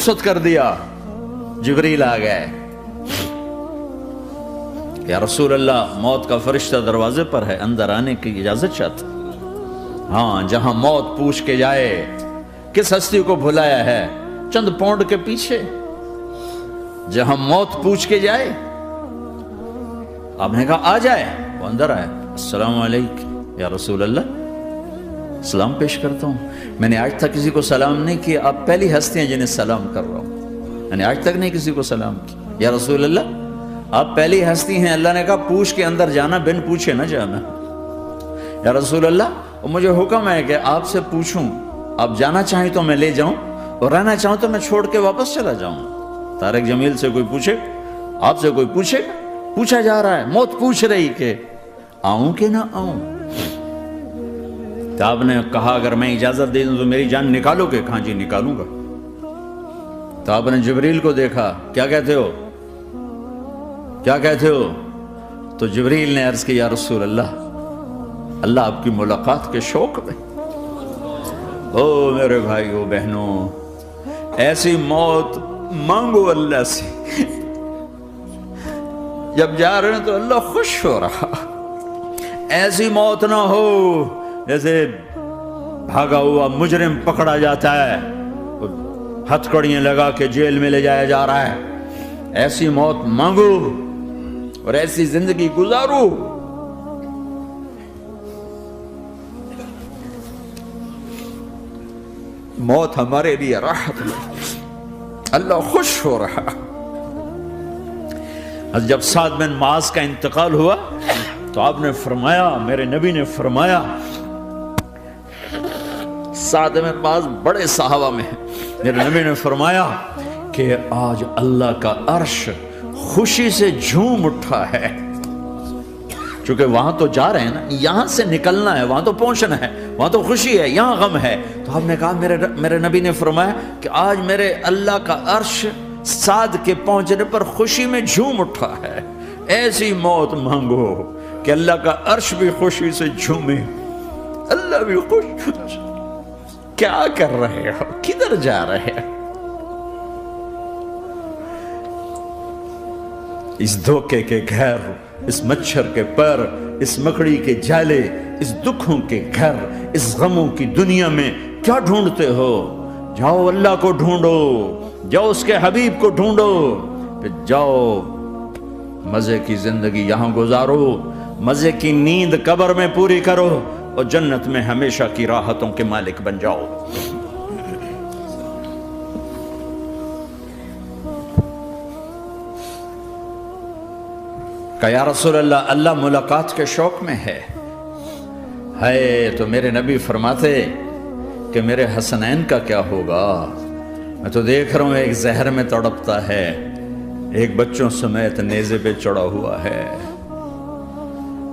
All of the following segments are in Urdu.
رخصت کر دیا، جبریل آ گئے، یا رسول اللہ موت کا فرشتہ دروازے پر ہے، اندر آنے کی اجازت چاہتا۔ ہاں، جہاں موت پوچھ کے جائے کس ہستی کو بھلایا ہے، چند پونڈ کے پیچھے جہاں موت پوچھ کے جائے، آپ نے کہا آ جائے، وہ اندر آئے، السلام علیکم یا رسول اللہ، سلام پیش کرتا ہوں، میں نے آج تک کسی کو سلام نہیں کیا، آپ پہلی ہستی ہیں جنہیں سلام کر رہا ہوں، میں نے آج تک نہیں کسی کو سلام کیا، یا رسول اللہ آپ پہلی ہستی ہیں، اللہ نے کہا پوچھ کے اندر جانا، بن پوچھے نہ جانا، یا رسول اللہ مجھے حکم ہے کہ آپ سے پوچھوں، آپ جانا چاہیں تو میں لے جاؤں اور رہنا چاہوں تو میں چھوڑ کے واپس چلا جاؤں۔ طارق جمیل سے کوئی پوچھے، آپ سے کوئی پوچھے، پوچھا جا رہا ہے، موت پوچھ رہی کہ آؤں کہ نہ آؤں؟ تو آپ نے کہا اگر میں اجازت دے دوں تو میری جان نکالو گے؟ کہاں جی نکالوں گا۔ تو آپ نے جبریل کو دیکھا، کیا کہتے ہو، کیا کہتے ہو؟ تو جبریل نے عرض کی یا رسول اللہ، اللہ آپ کی ملاقات کے شوق میں، او میرے بھائیو بہنوں، ایسی موت مانگو اللہ سے، جب جا رہے ہیں تو اللہ خوش ہو رہا، ایسی موت نہ ہو جیسے بھاگا ہوا مجرم پکڑا جاتا ہے، ہتھکڑیاں لگا کے جیل میں لے جایا جا رہا ہے، ایسی موت مانگو اور ایسی زندگی گزارو۔ موت ہمارے لیے راحت ہے، اللہ خوش ہو رہا۔ جب سعد بن معاذ کا انتقال ہوا تو آپ نے فرمایا، میرے نبی نے فرمایا، سعد بن معاذ بڑے صحابہ میں ہیں، میرے نبی نے فرمایا کہ آج اللہ کا عرش خوشی سے جھوم اٹھا ہے، چونکہ وہاں تو جا رہے ہیں نا، یہاں سے نکلنا ہے، وہاں تو پہنچنا ہے، وہاں تو خوشی ہے، یہاں غم ہے۔ تو آپ نے کہا، میرے نبی نے فرمایا کہ آج میرے اللہ کا عرش سعد کے پہنچنے پر خوشی میں جھوم اٹھا ہے، ایسی موت مانگو کہ اللہ کا عرش بھی خوشی سے جھومے، اللہ بھی خوش۔ کیا کر رہے ہو، کدھر جا رہے ہو؟ اس دھوکے کے گھر، اس مچھر کے پر، اس مکڑی کے جالے، اس دکھوں کے گھر، اس غموں کی دنیا میں کیا ڈھونڈتے ہو؟ جاؤ اللہ کو ڈھونڈو، جاؤ اس کے حبیب کو ڈھونڈو، پھر جاؤ مزے کی زندگی یہاں گزارو، مزے کی نیند قبر میں پوری کرو اور جنت میں ہمیشہ کی راحتوں کے مالک بن جاؤ۔ کہ یا رسول اللہ، اللہ ملاقات کے شوق میں ہے۔ تو میرے نبی فرماتے کہ میرے حسنین کا کیا ہوگا؟ میں تو دیکھ رہا ہوں ایک زہر میں تڑپتا ہے، ایک بچوں سمیت نیزے پہ چڑھا ہوا ہے۔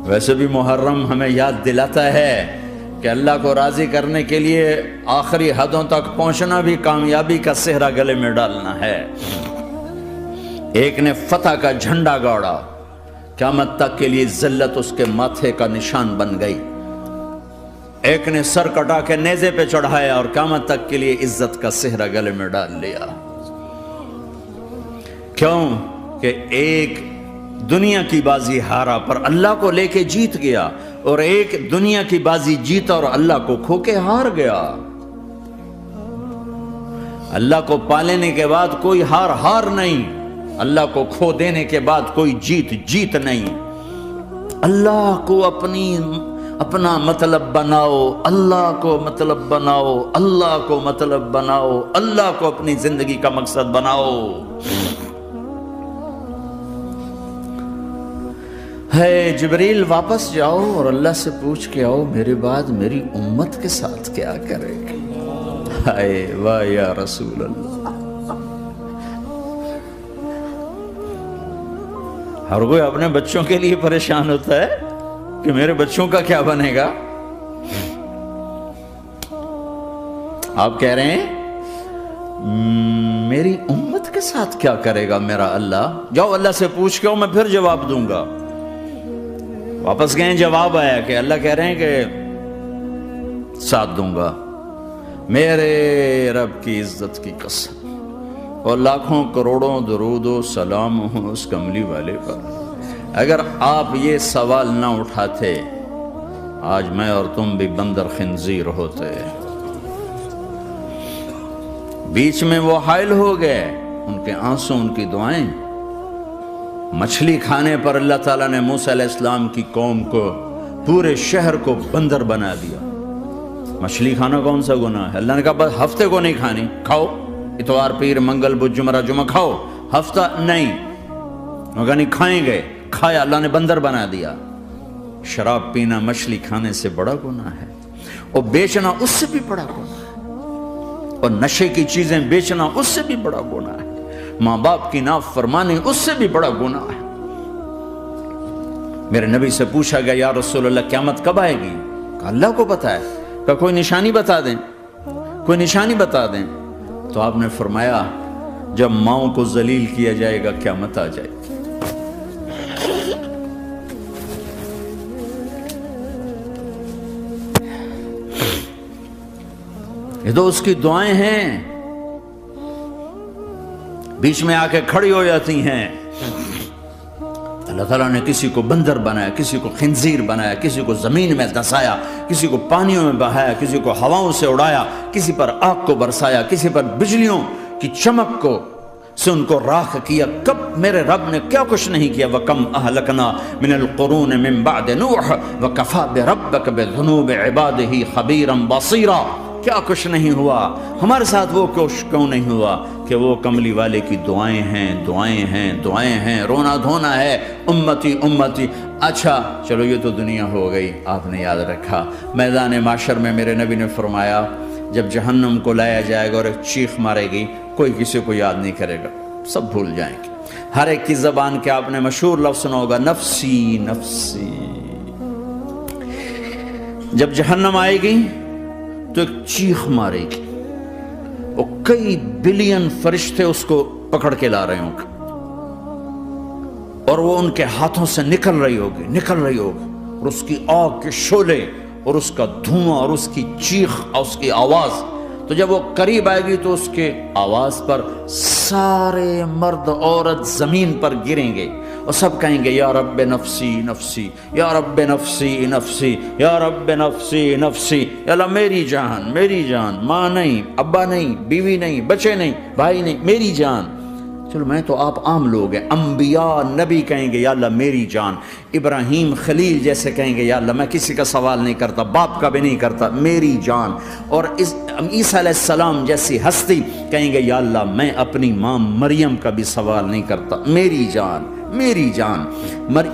ویسے بھی محرم ہمیں یاد دلاتا ہے کہ اللہ کو راضی کرنے کے لیے آخری حدوں تک پہنچنا بھی کامیابی کا صحرا گلے میں ڈالنا ہے۔ ایک نے فتح کا جھنڈا گاڑا، قیامت تک کے لیے ذلت اس کے ماتھے کا نشان بن گئی۔ ایک نے سر کٹا کے نیزے پہ چڑھایا اور قیامت تک کے لیے عزت کا صحرا گلے میں ڈال لیا۔ کیوں کہ ایک دنیا کی بازی ہارا پر اللہ کو لے کے جیت گیا، اور ایک دنیا کی بازی جیتا اور اللہ کو کھو کے ہار گیا۔ اللہ کو پالینے کے بعد کوئی ہار نہیں، اللہ کو کھو دینے کے بعد کوئی جیت نہیں۔ اللہ کو اپنا مطلب بناؤ، اللہ کو مطلب بناؤ، اللہ کو مطلب بناؤ، اللہ کو اپنی زندگی کا مقصد بناؤ۔ ہے جبریل واپس جاؤ اور اللہ سے پوچھ کے آؤ میرے بعد میری امت کے ساتھ کیا کرے گا۔ ہائے واہ یا رسول اللہ۔ ہر کوئی اپنے بچوں کے لیے پریشان ہوتا ہے کہ میرے بچوں کا کیا بنے گا۔ آپ کہہ رہے ہیں میری امت کے ساتھ کیا کرے گا میرا اللہ؟ جاؤ اللہ سے پوچھ کے آؤ، میں پھر جواب دوں گا۔ واپس گئے، جواب آیا کہ اللہ کہہ رہے ہیں کہ ساتھ دوں گا۔ میرے رب کی عزت کی قسم، اور لاکھوں کروڑوں درود و سلام ہوں اس کملی والے پر۔ اگر آپ یہ سوال نہ اٹھاتے آج میں اور تم بھی بندر خنزیر ہوتے۔ بیچ میں وہ حائل ہو گئے، ان کے آنسو، ان کی دعائیں۔ مچھلی کھانے پر اللہ تعالیٰ نے موسیٰ علیہ السلام کی قوم کو، پورے شہر کو بندر بنا دیا۔ مچھلی کھانا کون سا گناہ ہے؟ اللہ نے کہا بس ہفتے کو نہیں کھانی، کھاؤ اتوار پیر منگل بدھ جمعہ جمعہ کھاؤ، ہفتہ نہیں۔ مگر نہیں کھائیں گے، کھایا، اللہ نے بندر بنا دیا۔ شراب پینا مچھلی کھانے سے بڑا گناہ ہے، اور بیچنا اس سے بھی بڑا گناہ ہے، اور نشے کی چیزیں بیچنا اس سے بھی بڑا گناہ ہے، ماں باپ کی نافرمانی اس سے بھی بڑا گناہ ہے۔ میرے نبی سے پوچھا گیا یا رسول اللہ قیامت کب آئے گی؟ کہا اللہ کو پتا ہے۔ کہا کوئی نشانی بتا دیں، کوئی نشانی بتا دیں۔ تو آپ نے فرمایا جب ماؤں کو ذلیل کیا جائے گا قیامت آ جائے گی۔ یہ تو اس کی دعائیں ہیں، بیچ میں آ کے کھڑی ہو جاتی ہیں۔ اللہ تعالیٰ نے کسی کو بندر بنایا، کسی کو خنزیر بنایا، کسی کو زمین میں دسایا، کسی کو پانیوں میں بہایا، کسی کو ہواؤں سے اڑایا، کسی پر آگ کو برسایا، کسی پر بجلیوں کی چمک کو سے ان کو راکھ کیا۔ کب میرے رب نے کیا کچھ نہیں کیا۔ وَكَمْ أَهْلَكْنَا مِنَ الْقُرُونِ مِنْ بَعْدِ نُوحٍ وَكَفَى بِرَبِّكَ بِذُنُوبِ عِبَادِهِ خَبِيرًا بَصِيرًا۔ کیا کچھ نہیں ہوا، ہمارے ساتھ وہ کچھ کیوں نہیں ہوا کہ وہ کملی والے کی دعائیں ہیں، دعائیں ہیں، دعائیں ہیں، رونا دھونا ہے، امتی امتی۔ اچھا چلو یہ تو دنیا ہو گئی، آپ نے یاد رکھا میدان معاشر میں میرے نبی نے فرمایا جب جہنم کو لایا جائے گا اور ایک چیخ مارے گی، کوئی کسی کو یاد نہیں کرے گا، سب بھول جائیں گے۔ ہر ایک کی زبان کے آپ نے مشہور لفظ سنا ہوگا نفسی نفسی۔ جب جہنم آئے گی تو ایک چیخ مارے گی، اور کئی بلین فرشتے اس کو پکڑ کے لا رہے ہوں گے، اور وہ ان کے ہاتھوں سے نکل رہی ہوگی، اور اس کی آگ کے شعلے اور اس کا دھواں اور اس کی چیخ اور اس کی آواز۔ تو جب وہ قریب آئے گی تو اس کے آواز پر سارے مرد عورت زمین پر گریں گے، اور سب کہیں گے یا رب نفسی نفسی، یا رب نفسی نفسی، یا رب نفسی نفسی۔ یا اللہ میری جان، میری جان، ماں نہیں، ابا نہیں، بیوی نہیں، بچے نہیں، بھائی نہیں، میری جان۔ چلو میں تو آپ عام لوگ ہیں، انبیاء نبی کہیں گے یا اللہ میری جان، ابراہیم خلیل جیسے کہیں گے یا اللہ میں کسی کا سوال نہیں کرتا، باپ کا بھی نہیں کرتا، میری جان۔ اور عیسیٰ علیہ السلام جیسی ہستی کہیں گے یا اللہ میں اپنی ماں مریم کا بھی سوال نہیں کرتا، میری جان، میری جان۔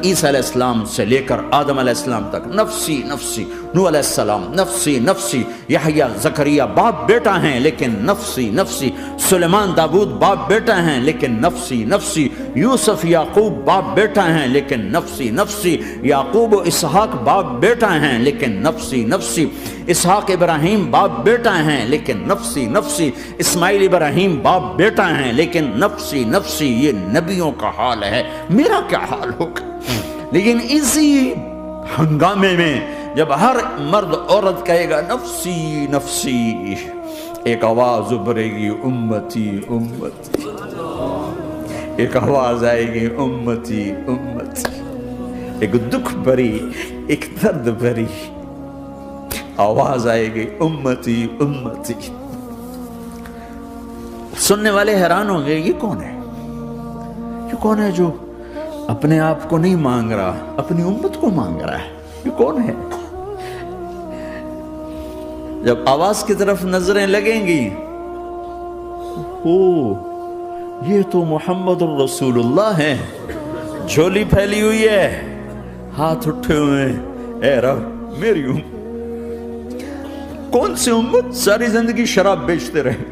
عیسیٰ علیہ السلام سے لے کر آدم علیہ السلام تک نفسی نفسی، نوح علیہ السلام نفسی نفسی، یحییٰ زکریا باپ بیٹا ہیں لیکن نفسی نفسی، سلیمان داؤد باپ بیٹا ہیں لیکن نفسی نفسی، یوسف یعقوب باپ بیٹا ہیں لیکن نفسی نفسی، یعقوب و اسحاق باپ بیٹا ہیں لیکن نفسی نفسی، اسحاق ابراہیم باپ بیٹا ہیں لیکن نفسی نفسی، اسماعیل ابراہیم باپ بیٹا ہیں لیکن نفسی نفسی۔ یہ نبیوں کا حال ہے، میرا کیا حال ہوگا؟ لیکن اسی ہنگامے میں جب ہر مرد عورت کہے گا نفسی نفسی، ایک آواز ابھرے گی امتی امتی، ایک آواز آئے گی امتی امتی، ایک دکھ بھری، ایک درد بھری آواز آئے گی امتی امتی۔ سننے والے حیران ہوں گے یہ کون ہے، یہ کون ہے جو اپنے آپ کو نہیں مانگ رہا، اپنی امت کو مانگ رہا ہے، یہ کون ہے؟ جب آواز کی طرف نظریں لگیں گی، یہ تو محمد الرسول اللہ ہے، جھولی پھیلی ہوئی ہے، ہاتھ اٹھے ہوئے ہیں، اے رب میری امت۔ کون سی امت ساری زندگی شراب بیچتے رہے،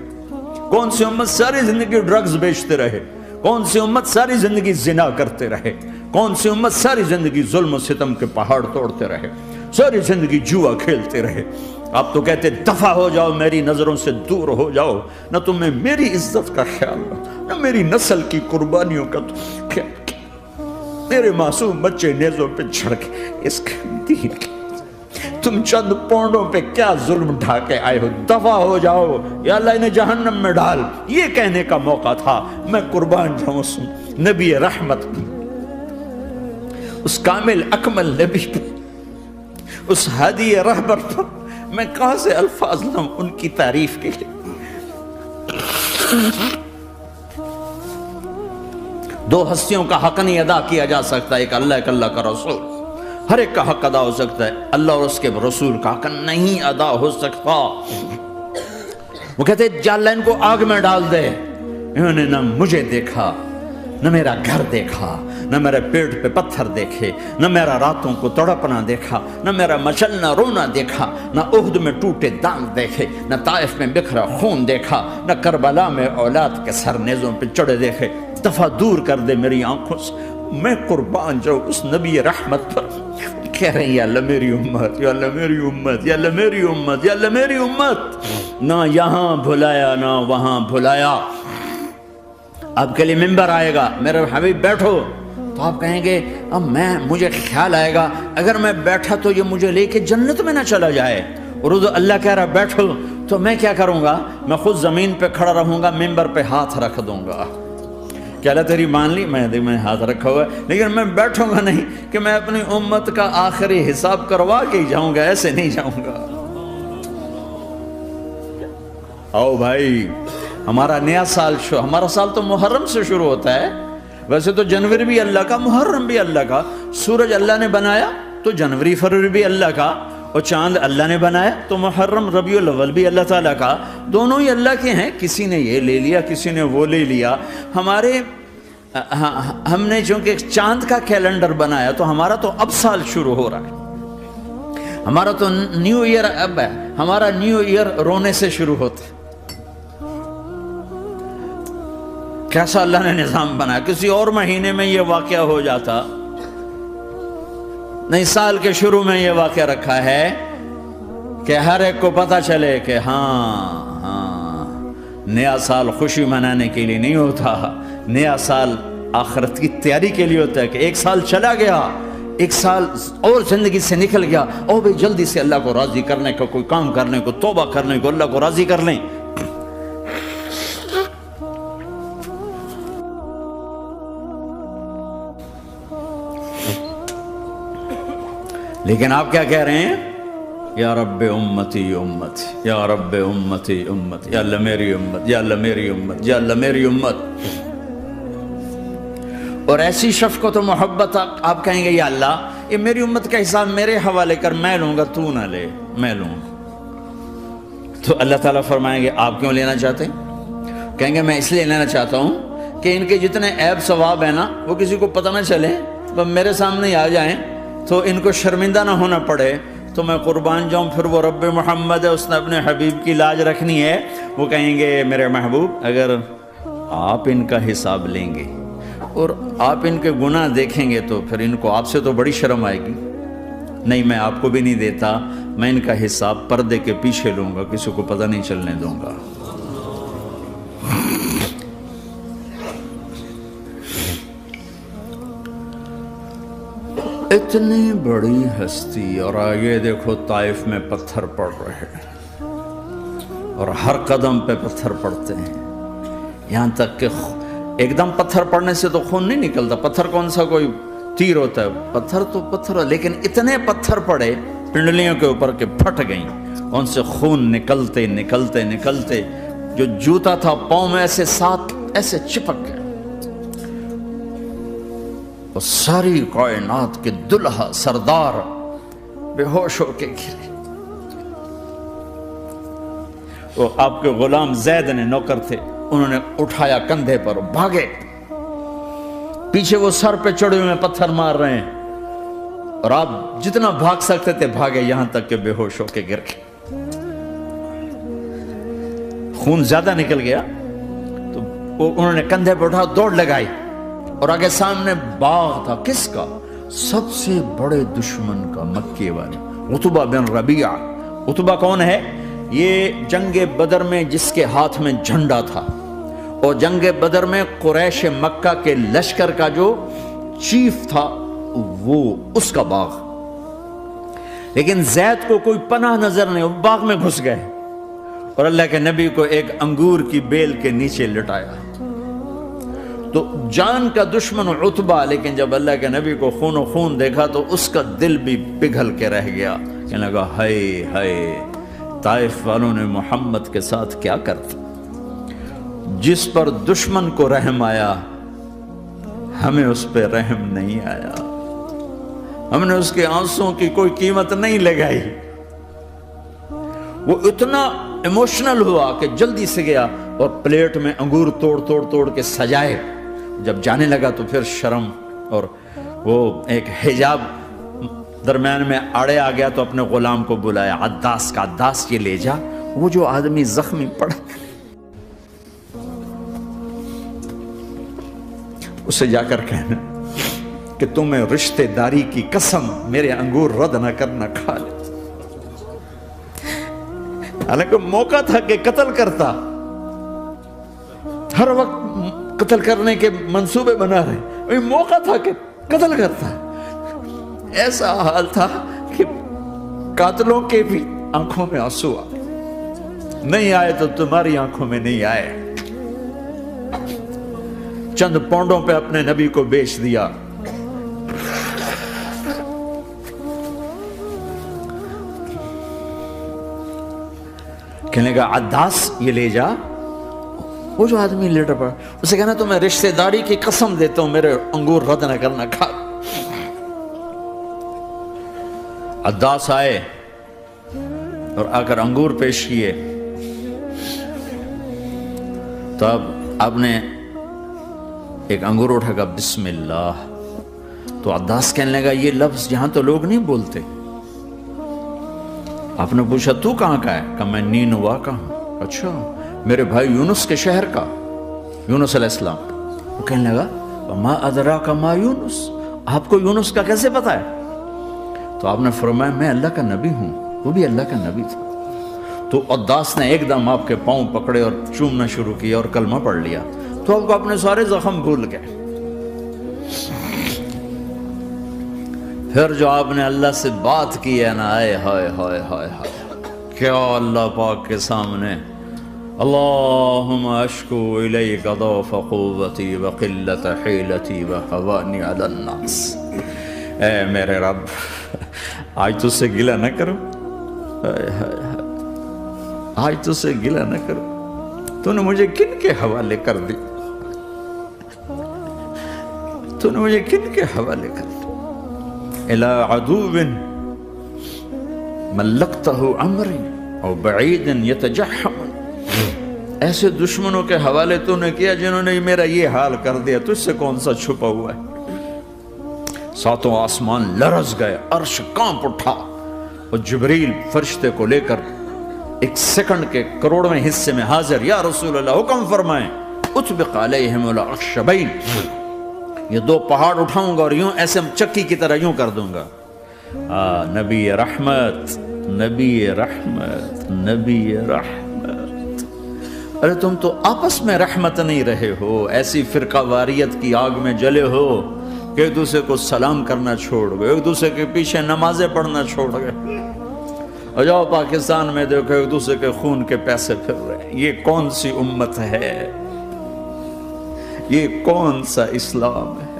کون سی امت ساری زندگی ڈرگز بیچتے رہے، کون سی امت ساری زندگی زنا کرتے رہے، کون سی امت ساری زندگی ظلم و ستم کے پہاڑ توڑتے رہے، ساری زندگی جوا کھیلتے رہے۔ آپ تو کہتے دفع ہو جاؤ، میری نظروں سے دور ہو جاؤ، نہ تمہیں میری عزت کا خیال نہ میری نسل کی قربانیوں کا خیال، میرے معصوم بچے نیزوں پہ چڑھ کے اس کے دین تم چند پونڈوں پہ کیا ظلم ڈھا کے آئے ہو، دفع ہو جاؤ یا اللہ انہیں جہنم میں ڈال، یہ کہنے کا موقع تھا۔ میں قربان جاؤں اس نبی رحمت پہ، اس کامل اکمل نبی پہ، اس ہادی رہبر پر میں کہاں سے الفاظ لوں ان کی تعریف کے لیے۔ دو ہستیوں کا حق نہیں ادا کیا جا سکتا، ایک اللہ، ایک اللہ کا رسول۔ ہر ایک کا حق ادا ہو سکتا ہے، اللہ اور اس کے رسول کا حق نہیں ادا ہو سکتا۔ وہ کہتے جا اللہ ان کو آگ میں ڈال دے۔ انہوں نے نہ مجھے دیکھا، نہ میرا گھر دیکھا، نہ میرے پیٹ پہ پتھر دیکھے، نہ میرا راتوں کو تڑپنا دیکھا، نہ میرا مچلنا رونا دیکھا، نہ احد میں ٹوٹے دانت دیکھے، نہ طائف میں بکھرا خون دیکھا، نہ کربلا میں اولاد کے سر نیزوں پہ چڑھے دیکھے۔ دفعہ دور کر دے میری آنکھوں سے، میں قربان جاؤں اس نبی رحمت پر۔ کہہ رہے ہیں یا اللہ میری امت، یا اللہ میری امت، یا اللہ میری امت، یا اللہ میری امت۔ نہ یہاں بھلایا نہ وہاں بھلایا۔ آپ کے لیے ممبر آئے گا، میرے حبیب بیٹھو، تو آپ کہیں گے اب مجھے خیال آئے گا اگر میں بیٹھا تو یہ مجھے لے کے جنت میں نہ چلا جائے، اور اللہ کہہ رہا بیٹھو تو میں کیا کروں گا؟ میں خود زمین پہ کھڑا رہوں گا، ممبر پہ ہاتھ رکھ دوں گا۔ کہ اللہ تیری مان لی، میں ہاتھ رکھا ہوا ہے، لیکن میں بیٹھوں گا نہیں کہ میں اپنی امت کا آخری حساب کروا کے ہی جاؤں گا، ایسے نہیں جاؤں گا۔ آؤ بھائی، ہمارا نیا سال ہمارا سال تو محرم سے شروع ہوتا ہے۔ ویسے تو جنوری بھی اللہ کا، محرم بھی اللہ کا، سورج اللہ نے بنایا تو جنوری فروری بھی اللہ کا، اور چاند اللہ نے بنایا تو محرم ربیع الاول بھی اللہ تعالیٰ کا، دونوں ہی اللہ کے ہیں۔ کسی نے یہ لے لیا، کسی نے وہ لے لیا۔ ہم نے چونکہ چاند کا کیلنڈر بنایا تو ہمارا تو اب سال شروع ہو رہا ہے، ہمارا تو نیو ایئر اب ہے، ہمارا نیو ایئر رونے سے شروع ہوتا ہے۔ کیسا اللہ نے نظام بنایا، کسی اور مہینے میں یہ واقعہ ہو جاتا، نہیں سال کے شروع میں یہ واقعہ رکھا ہے کہ ہر ایک کو پتہ چلے کہ ہاں نیا سال خوشی منانے کے لیے نہیں ہوتا، نیا سال آخرت کی تیاری کے لیے ہوتا ہے کہ ایک سال چلا گیا، ایک سال اور زندگی سے نکل گیا، اور بھی جلدی سے اللہ کو راضی کرنے کا کوئی کام کرنے کو، توبہ کرنے کو، اللہ کو راضی کر لیں۔ لیکن آپ کیا کہہ رہے ہیں؟ یا رب امتی امتی، یا رب امتی امتی، یا اللہ میری امت، یا اللہ میری امت، یا اللہ میری امت۔ اور ایسی شفقت و محبت آپ کہیں گے یا اللہ یہ میری امت کا حساب میرے حوالے کر، میں لوں گا، تو نہ لے، میں لوں گا۔ تو اللہ تعالیٰ فرمائیں گے آپ کیوں لینا چاہتے ہیں؟ کہیں گے میں اس لیے لینا چاہتا ہوں کہ ان کے جتنے عیب ثواب ہیں نا وہ کسی کو پتہ نہ چلے، تو میرے سامنے ہی آ جائیں تو ان کو شرمندہ نہ ہونا پڑے، تو میں قربان جاؤں۔ پھر وہ رب محمد ہے، اس نے اپنے حبیب کی لاج رکھنی ہے، وہ کہیں گے میرے محبوب اگر آپ ان کا حساب لیں گے اور آپ ان کے گناہ دیکھیں گے تو پھر ان کو آپ سے تو بڑی شرم آئے گی، نہیں میں آپ کو بھی نہیں دیتا، میں ان کا حساب پردے کے پیچھے لوں گا، کسی کو پتہ نہیں چلنے دوں گا۔ اتنی بڑی ہستی، اور آگے دیکھو طائف میں پتھر پڑ رہے ہیں، اور ہر قدم پہ پتھر پڑتے ہیں، یہاں تک کہ ایک دم پتھر پڑنے سے تو خون نہیں نکلتا، پتھر کون سا کوئی تیر ہوتا ہے، پتھر تو پتھر، لیکن اتنے پتھر پڑے پنڈلیوں کے اوپر کہ پھٹ گئیں، ان سے خون نکلتے نکلتے نکلتے جو جوتا تھا پاؤں میں ایسے ساتھ ایسے چپک گئے، اور ساری کائنات کے دلہا سردار بے ہوش ہو کے گرے۔ وہ آپ کے غلام زید نے نوکر تھے، انہوں نے اٹھایا کندھے پر، بھاگے، پیچھے وہ سر پہ چڑھے ہوئے پتھر مار رہے ہیں، اور آپ جتنا بھاگ سکتے تھے بھاگے، یہاں تک کہ بے ہوش ہو کے گر گئے۔ خون زیادہ نکل گیا تو انہوں نے کندھے پہ اٹھا دوڑ لگائی، اور آگے سامنے باغ تھا، کس کا؟ سب سے بڑے دشمن کا، مکے والے عتبہ بن ربیعہ۔ عتبہ کون ہے؟ یہ جنگ بدر میں جس کے ہاتھ میں جھنڈا تھا، اور جنگ بدر میں قریش مکہ کے لشکر کا جو چیف تھا وہ اس کا باغ، لیکن زید کو کوئی پناہ نظر نہیں، وہ باغ میں گھس گئے اور اللہ کے نبی کو ایک انگور کی بیل کے نیچے لٹایا۔ تو جان کا دشمن عتبہ، لیکن جب اللہ کے نبی کو خون و خون دیکھا تو اس کا دل بھی پگھل کے رہ گیا، کہنے لگا ہائے ہائے، طائف والوں نے محمد کے ساتھ کیا کرتا۔ جس پر دشمن کو رحم آیا ہمیں اس پہ رحم نہیں آیا، ہم نے اس کے آنسوں کی کوئی قیمت نہیں لگائی۔ وہ اتنا ایموشنل ہوا کہ جلدی سے گیا اور پلیٹ میں انگور توڑ کے سجائے۔ جب جانے لگا تو پھر شرم اور وہ ایک حجاب درمیان میں آڑے آ گیا، تو اپنے غلام کو بلایا، عداس کا، عداس یہ لے جا وہ جو آدمی زخمی پڑا، اسے جا کر کہنا کہ تمہیں رشتے داری کی قسم میرے انگور رد نہ کرنا، کھا لے۔ حالانکہ موقع تھا کہ قتل کرتا، ہر وقت قتل کرنے کے منصوبے بنا رہے، موقع تھا کہ قتل کرتا۔ ایسا حال تھا کہ قاتلوں کے بھی آنکھوں میں آنسو آئے، نہیں آئے تو تمہاری آنکھوں میں نہیں آئے۔ چند پونڈوں پہ اپنے نبی کو بیچ دیا۔ کہنے لگا عداس یہ لے جا، وہ جو آدمی لیٹر پڑا، اسے کہنا تو میں رشتہ داری کی قسم دیتا ہوں میرے انگور رد نہ کرنا، کھا۔ عداس آئے اور آ کر انگور پیش کیے، تو اب آپ نے ایک انگور اٹھا کر بسم اللہ، تو عداس کہنے لگا یہ لفظ یہاں تو لوگ نہیں بولتے۔ آپ نے پوچھا تو کہاں کا ہے؟ کہا میں نینوا کا ہوں۔ اچھا، میرے بھائی یونس کے شہر کا، یونس علیہ السلام۔ وہ کہنے لگا ما ادراک ما یونس، آپ کو یونس کا کیسے پتا ہے؟ تو آپ نے فرمایا میں اللہ کا نبی ہوں، وہ بھی اللہ کا نبی تھا۔ تو عداس نے ایک دم آپ کے پاؤں پکڑے اور چومنا شروع کیا اور کلمہ پڑھ لیا، تو آپ کو اپنے سارے زخم بھول گئے۔ پھر جو آپ نے اللہ سے بات کی ہے نا، آئے ہائے ہائے ہائے ہائے، کیا اللہ پاک کے سامنے اللہم اشکو الیک ضعف قوتی وقلت حیلتی وحوانی علی الناس، اے میرے رب آج تجھ سے گلہ نہ کروں، آج تجھ سے گلہ نہ کروں، تو نے مجھے کن کے حوالے کر دی، تو نے مجھے کن کے حوالے کر دی، الى عدو ملکتہ عمری او بعید یتجحم، ایسے دشمنوں کے حوالے تو نے کیا جنہوں نے میرا یہ حال کر دیا، تجھ سے کون سا چھپا ہوا ہے۔ ساتوں آسمان لرز گئے، عرش کانپ اٹھا، اور جبریل فرشتے کو لے کر ایک سیکنڈ کے کروڑویں حصے میں حاضر، یا رسول اللہ حکم فرمائیں اطبق علیہم الاخشبین، یہ دو پہاڑ اٹھاؤں گا اور یوں ایسے چکی کی طرح یوں کر دوں گا۔ نبی رحمت، نبی رحمت، نبی رحمت۔ ارے تم تو آپس میں رحمت نہیں رہے ہو، ایسی فرقہ واریت کی آگ میں جلے ہو کہ ایک دوسرے کو سلام کرنا چھوڑ گئے، ایک دوسرے کے پیچھے نمازیں پڑھنا چھوڑ گئے، اور جاؤ پاکستان میں دیکھو ایک دوسرے کے خون کے پیسے پھر رہے ہیں۔ یہ کون سی امت ہے؟ یہ کون سا اسلام ہے؟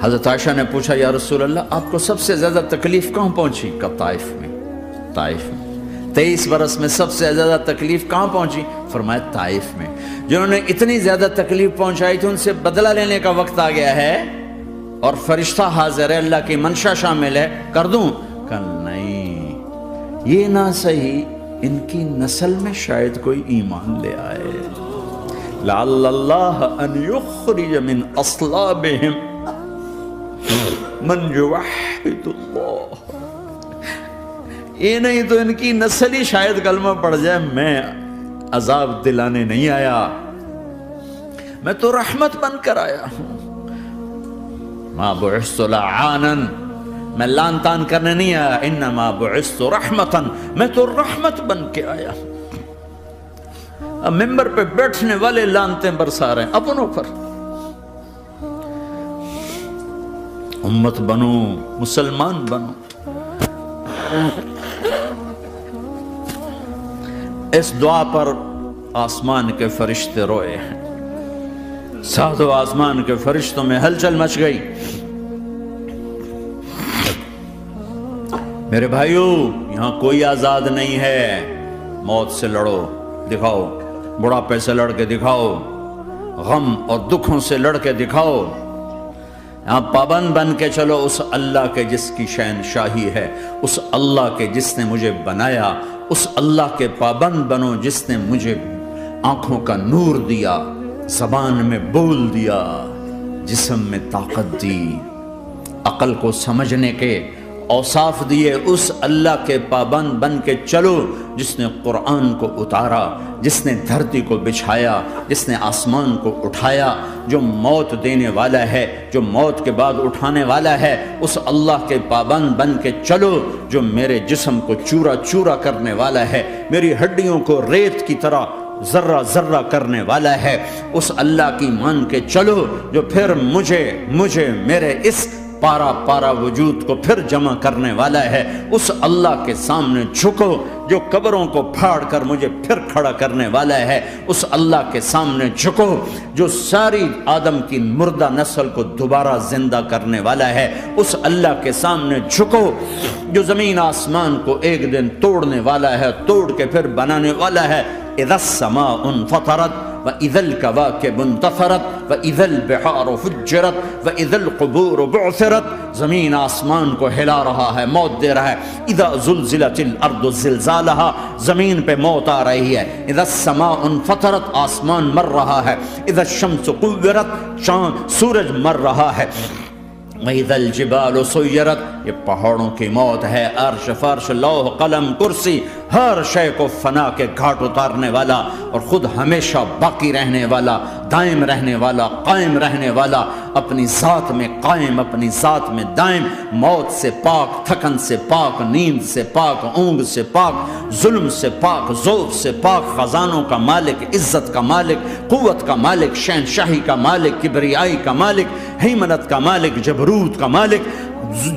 حضرت عائشہ نے پوچھا یا رسول اللہ آپ کو سب سے زیادہ تکلیف کہاں پہنچی؟ کہا طائف میں، طائف میں۔ 23 برس میں سب سے زیادہ تکلیف کہاں پہنچی؟ فرمایا طائف میں۔ جنہوں نے اتنی زیادہ تکلیف پہنچائی تھی ان سے بدلہ لینے کا وقت آ گیا ہے، اور فرشتہ حاضر ہے، اللہ کی منشا شامل ہے، کر دوں؟ کہ نہیں، یہ نہ صحیح، ان کی نسل میں شاید کوئی ایمان لے آئے، لعل اللہ ان یخرج من اصلابہم من یوحد اللہ، یہ نہیں تو ان کی نسل ہی شاید کلمہ پڑ جائے۔ میں عذاب دلانے نہیں آیا، میں تو رحمت بن کر آیا ہوں۔ ما بعثت لعانا، میں لان تان کرنے نہیں آیا، انما بعثت رحمتا، میں تو رحمت بن کے آیا ہوں۔ اب ممبر پہ بیٹھنے والے لانتیں برسا رہے ہیں اپنوں پر. امت بنو، مسلمان بنو. اس دعا پر آسمان کے فرشتے روئے ہیں. ساتوں آسمان کے فرشتوں میں ہلچل مچ گئی. میرے بھائیو، یہاں کوئی آزاد نہیں ہے. موت سے لڑو، دکھاؤ. بڑھاپے سے لڑ کے دکھاؤ. غم اور دکھوں سے لڑ کے دکھاؤ. یہاں پابند بن کے چلو اس اللہ کے جس کی شہنشاہی ہے، اس اللہ کے جس نے مجھے بنایا. اس اللہ کے پابند بنو جس نے مجھے آنکھوں کا نور دیا، زبان میں بول دیا، جسم میں طاقت دی، عقل کو سمجھنے کے اوصاف دیے. اس اللہ کے پابند بن کے چلو جس نے قرآن کو اتارا، جس نے دھرتی کو بچھایا، جس نے آسمان کو اٹھایا، جو موت دینے والا ہے، جو موت کے بعد اٹھانے والا ہے. اس اللہ کے پابند بن کے چلو جو میرے جسم کو چورا چورا کرنے والا ہے، میری ہڈیوں کو ریت کی طرح ذرہ ذرہ کرنے والا ہے. اس اللہ کی مان کے چلو جو پھر مجھے میرے اس پارا پارا وجود کو پھر جمع کرنے والا ہے. اس اللہ کے سامنے جھکو جو قبروں کو پھاڑ کر مجھے پھر کھڑا کرنے والا ہے. اس اللہ کے سامنے جھکو جو ساری آدم کی مردہ نسل کو دوبارہ زندہ کرنے والا ہے. اس اللہ کے سامنے جھکو جو زمین آسمان کو ایک دن توڑنے والا ہے، توڑ کے پھر بنانے والا ہے. اذا السماء انفطرت وَإِذَا الْكَوَاكِبُ انتَثَرَتْ وَإِذَا الْبِحَارُ فُجِّرَتْ وَإِذَا الْقُبُورُ بُعْثِرَتْ. زمین آسمان کو ہلا رہا ہے، موت دے رہا ہے. اِذَا زُلْزِلَتِ الْأَرْضُ زِلْزَالَهَا، زمین پہ موت آ رہی ہے. اِذَا السَّمَاءُ انفطرت، آسمان مر رہا ہے. اِذَا الشَّمْسُ قُوِّرَتْ، سورج مر رہا ہے. وَإِذَا الْجِبَالُ سُيِّرَتْ، یہ پہاڑوں کی موت ہے. عرش فرش لوح قلم کرسی ہر شے کو فنا کے گھاٹ اتارنے والا اور خود ہمیشہ باقی رہنے والا، دائم رہنے والا، قائم رہنے والا، اپنی ذات میں قائم، اپنی ذات میں دائم، موت سے پاک، تھکن سے پاک، نیند سے پاک، اونگ سے پاک، ظلم سے پاک، ذوق سے پاک، خزانوں کا مالک، عزت کا مالک، قوت کا مالک، شہنشاہی کا مالک، کبریائی کا مالک، ہیمنت کا مالک، جبروت کا مالک،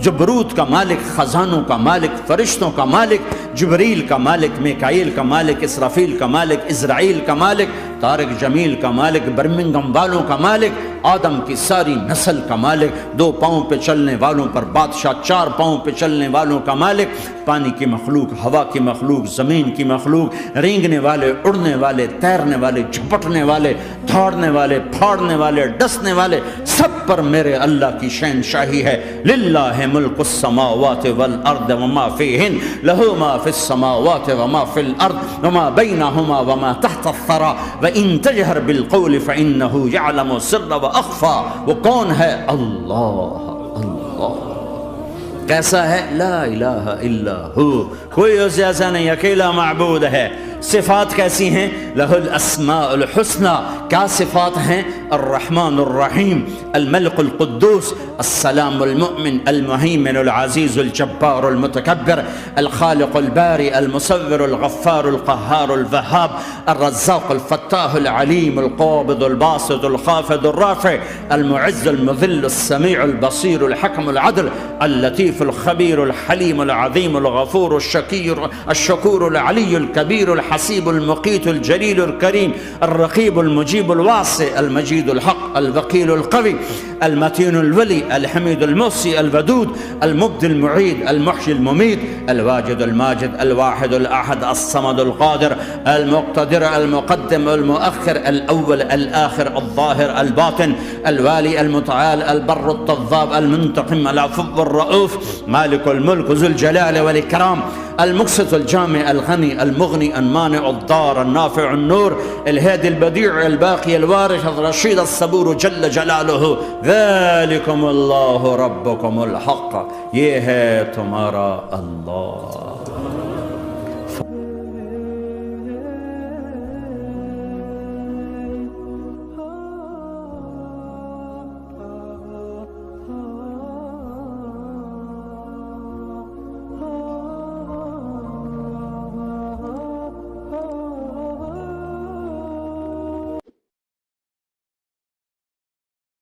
جبروت کا مالک، خزانوں کا مالک، فرشتوں کا مالک، جبریل کا مالک، میکائیل کا مالک، اسرافیل کا مالک، اسرائیل کا مالک، طارق جمیل کا مالک، برمنگم والوں کا مالک، آدم کی ساری نسل کا مالک، 2 پاؤں پہ چلنے والوں پر بادشاہ، 4 پاؤں پہ چلنے والوں کا مالک، پانی کی مخلوق، ہوا کی مخلوق، زمین کی مخلوق، رینگنے والے، اڑنے والے، تیرنے والے، جھپٹنے والے، دھاڑنے والے، پھاڑنے والے، ڈسنے والے، سب پر میرے اللہ کی شہنشاہی ہے. للہ ملک السماوات والارض وما فیہن، لہو ما فی السماوات وما فی الارض وما بینہما وما تحت الثری وان تجہر بالقول فانہ یعلم السر واخفی. وہ کون ہے؟ اللہ. اللہ کیسا ہے؟ لا الہ الا ہو، کوئی اس جیسا نہیں، اکیلا معبود ہے. صفات کیسی ہیں؟ لہ الاسماء الحسنى. کیا صفات ہیں؟ الرحمن الرحیم، الملک القدوس، السلام المؤمن، المہیمن العزیز الجبار المتکبر، الخالق الباری المصور الغفار القہار الوہاب، الرزاق الفتاح العلیم القابض الباسط الخافض الرافع، المعز المذل السمیع البصیر الحکم العدل، اللطیف الخبیر الحلیم العظیم الغفور الشکور العلی الکبیر الحسیب المقیت الجلیل الکریم، الرقیب المجیب الواسع، المجید الحق، الوکیل القوی، المتین الولی، الحمید المحصی الودود، المبدی المعید، المحشی الممید، الواجد الماجد، الواحد الاحد، الصمد القادر، المقتدر، المقدم، المؤخر، الاول، الاخر، الظاهر، الباطن، الوالي، المتعال، البر، التواب، المنتقم، العفو، الرؤوف، مالك الملك، ذو الجلال والإكرام، المقسط، الجامع، الغني، المغني، المانع، الضار، النافع، النور، الهادي، البديع، الباقي، الوارث، الرشيد، الصبور جل جلاله. ذلكم اللہ ربکم الحق، یہ ہے تمہارا اللہ.